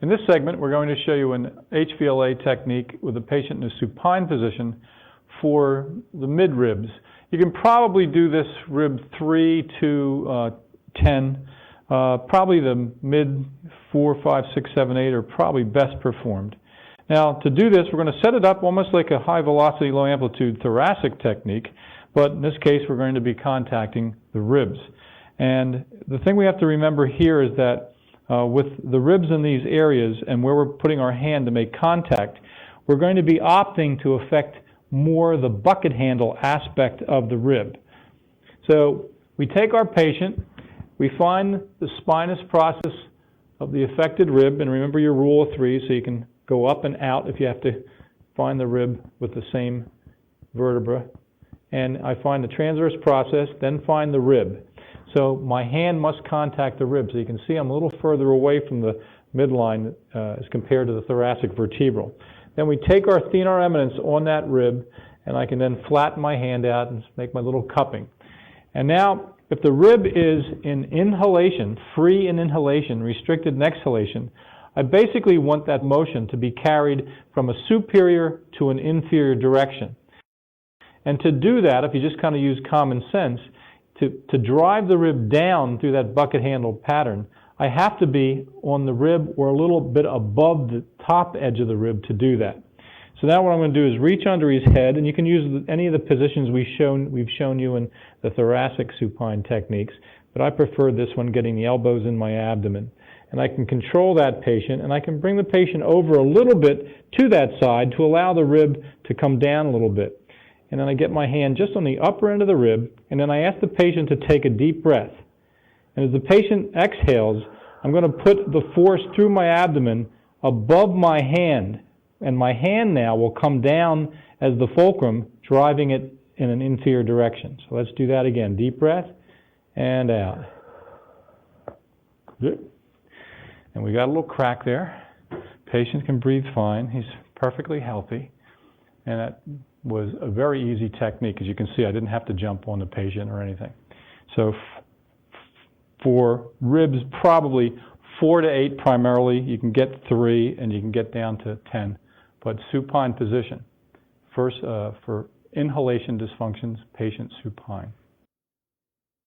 In this segment, we're going to show you an HVLA technique with a patient in a supine position for the mid-ribs. You can probably do this rib 3 to 10. Probably the mid 4, 5, 6, 7, 8 are probably best performed. Now, to do this, we're going to set it up almost like a high-velocity, low-amplitude thoracic technique, but in this case, we're going to be contacting the ribs. And the thing we have to remember here is that with the ribs in these areas and where we're putting our hand to make contact, we're going to be opting to affect more the bucket handle aspect of the rib. So we take our patient, we find the spinous process of the affected rib, and remember your rule of 3, so you can go up and out if you have to find the rib with the same vertebra. And I find the transverse process, then find the rib. So my hand must contact the rib. So you can see I'm a little further away from the midline as compared to the thoracic vertebral. Then we take our thenar eminence on that rib, and I can then flatten my hand out and make my little cupping. And now, if the rib is in inhalation, free in inhalation, restricted in exhalation, I basically want that motion to be carried from a superior to an inferior direction. And to do that, if you just kind of use common sense, to drive the rib down through that bucket handle pattern, I have to be on the rib or a little bit above the top edge of the rib to do that. So now what I'm going to do is reach under his head, and you can use any of the positions we've shown you in the thoracic supine techniques, but I prefer this one, getting the elbows in my abdomen. And I can control that patient, and I can bring the patient over a little bit to that side to allow the rib to come down a little bit. And then I get my hand just on the upper end of the rib, and then I ask the patient to take a deep breath. And as the patient exhales, I'm going to put the force through my abdomen above my hand, and my hand now will come down as the fulcrum, driving it in an inferior direction. So let's do that again. Deep breath, and out. Good. And we got a little crack there. Patient can breathe fine. He's perfectly healthy. And that was a very easy technique. As you can see, I didn't have to jump on the patient or anything. So for ribs, probably 4 to 8 primarily. You can get 3, and you can get down to 10. But supine position. First, for inhalation dysfunctions, patient supine.